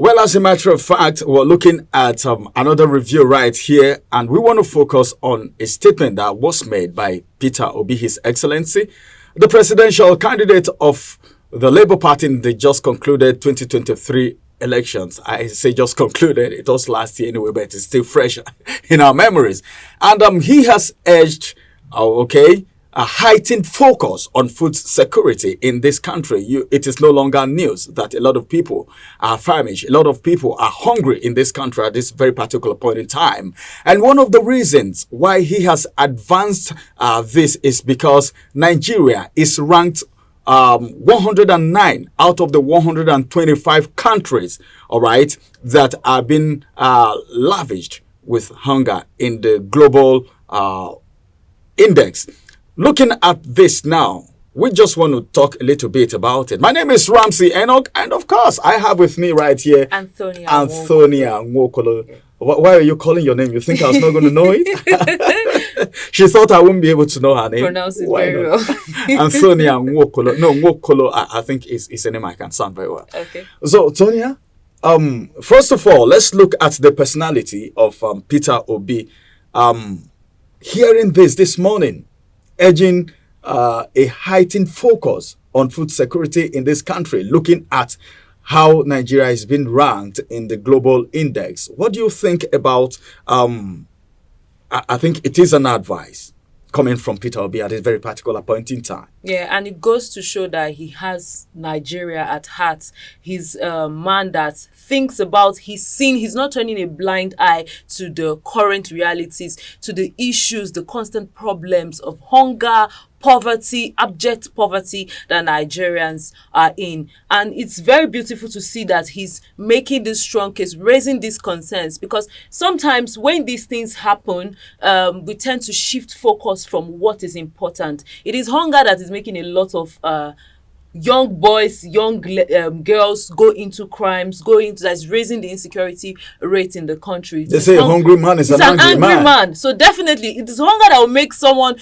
Well, as a matter of fact, we're looking at another review right here, and we want to focus on a statement that was made by Peter Obi, His Excellency, the presidential candidate of the Labour Party in the just concluded 2023 elections. I say just concluded, it was last year anyway, but it's still fresh in our memories. And he has urged, a heightened focus on food security in this country. It is no longer news that a lot of people are famished. A lot of people are hungry in this country at this very particular point in time. And one of the reasons why he has advanced this is because Nigeria is ranked 109 out of the 125 countries, all right, that are being lavished with hunger in the global index. Looking at this now, we just want to talk a little bit about it. My name is Ramsey Enoch, and of course, I have with me right here Antonia Nwokolo. Why are you calling your name? You think I was not going to know it? She thought I wouldn't be able to know her name. Pronounce it very well. Antonia Nwokolo. No, Nwokolo, I think is a name I can sound very well. Okay. So, Tonia, first of all, let's look at the personality of Peter Obi. Hearing this morning, urging a heightened focus on food security in this country, looking at how Nigeria has been ranked in the global index. What do you think about, I think it is an advice coming from Peter Obi at this very particular point in time. Yeah, and it goes to show that he has Nigeria at heart. He's a man that thinks about, he's not turning a blind eye to the current realities, to the issues, the constant problems of hunger, poverty, abject poverty that Nigerians are in. And it's very beautiful to see that he's making this strong case, raising these concerns, because sometimes when these things happen, we tend to shift focus from what is important. It is hunger that is making a lot of young boys, young girls go into crimes, that's raising the insecurity rate in the country. They say a hungry man is an angry man. So definitely, it is hunger that will make someone,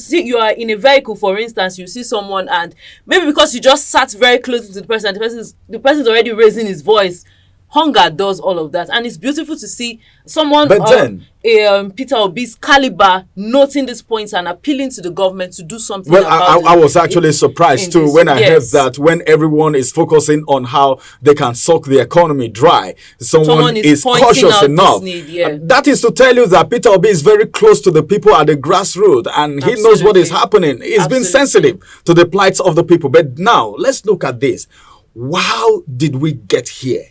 you are in a vehicle, for instance, you see someone, and maybe because you just sat very close to the person, the person is already raising his voice. Hunger does all of that, and it's beautiful to see someone Peter Obi's caliber noting these points and appealing to the government to do something about it. I was actually surprised too when I heard that when everyone is focusing on how they can suck the economy dry, someone is cautious enough. That is to tell you that Peter Obi is very close to the people at the grassroots, and he knows what is happening. He's been sensitive to the plights of the people. But now, let's look at this. How did we get here?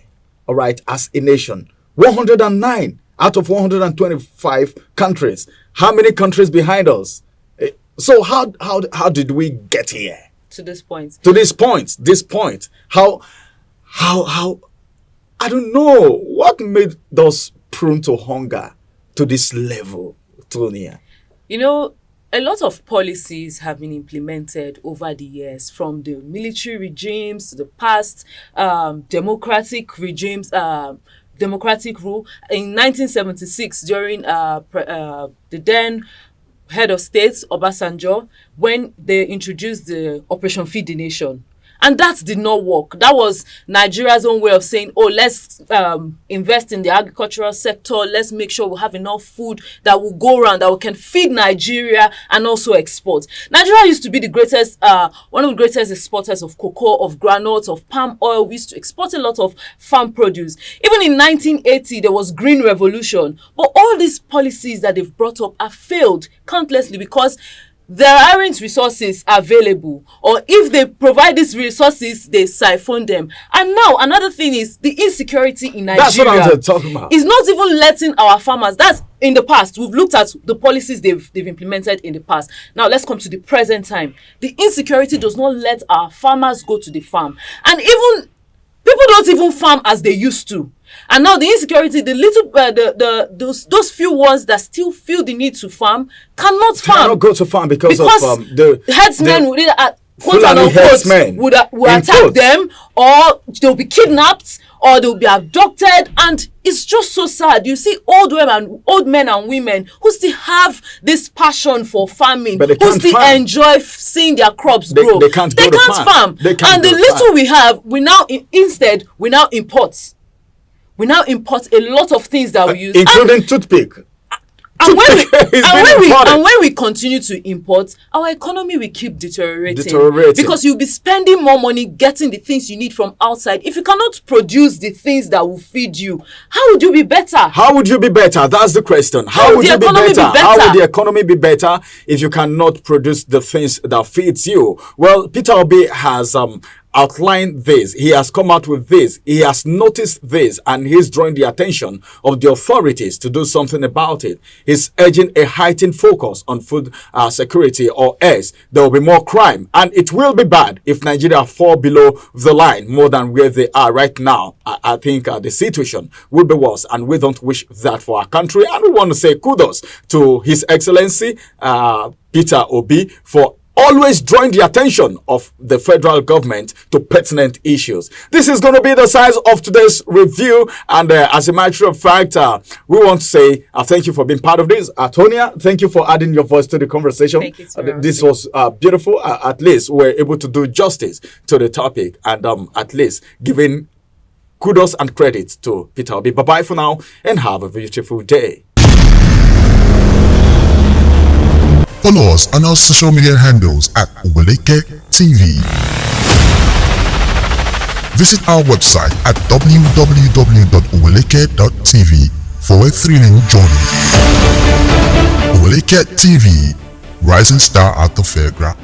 All right, as a nation, 109 out of 125 countries. How many countries behind us? So how did we get here? To this point. This point. How I don't know what made us prone to hunger to this level, Tonia. You know, a lot of policies have been implemented over the years, from the military regimes to the past democratic regimes, democratic rule. In 1976, during the then head of state, Obasanjo, when they introduced the Operation Feed the Nation. And that did not work. That was Nigeria's own way of saying, let's invest in the agricultural sector. Let's make sure we have enough food that will go around, that we can feed Nigeria and also export. Nigeria used to be the greatest, one of the greatest exporters of cocoa, of granules, of palm oil. We used to export a lot of farm produce. Even in 1980, there was Green Revolution. But all these policies that they've brought up have failed countlessly because there aren't resources available, or if they provide these resources, they siphon them. And now another thing is the insecurity in Nigeria. That's what I was talking about. Is not even letting our farmers. That's in the past. We've looked at the policies they've implemented in the past. Now let's come to the present time. The insecurity does not let our farmers go to the farm, and even people don't even farm as they used to. And now the insecurity, the little, those few ones that still feel the need to farm cannot farm. Cannot go to farm because of the herdsmen would attack them, or they'll be kidnapped, or they'll be abducted, and it's just so sad. You see old men and women who still have this passion for farming, who still enjoy seeing their crops grow. They can't farm. And the little we have, we now import. We now import a lot of things that we use, including toothpick. And when we continue to import, our economy will keep deteriorating. Because you'll be spending more money getting the things you need from outside. If you cannot produce the things that will feed you, how would you be better? How would you be better? That's the question. How would you be better? How would the economy be better if you cannot produce the things that feeds you? Well, Peter Obi has outlined this. He has come out with this. He has noticed this, and he's drawing the attention of the authorities to do something about it. He's urging a heightened focus on food security, or else there will be more crime, and it will be bad if Nigeria fall below the line more than where they are right now. I think the situation will be worse, and we don't wish that for our country. And we want to say kudos to His Excellency Peter Obi for always drawing the attention of the federal government to pertinent issues. This is going to be the size of today's review. And as a matter of fact, we want to say thank you for being part of this. Tonia, thank you for adding your voice to the conversation. Thank you, this was beautiful. At least we're able to do justice to the topic, and at least giving kudos and credit to Peter Obi. Bye-bye for now, and have a beautiful day. Follow us on our social media handles at Oweleketv. Visit our website at www.oweleketv for a thrilling journey. Oweleketv, rising star at the fairground.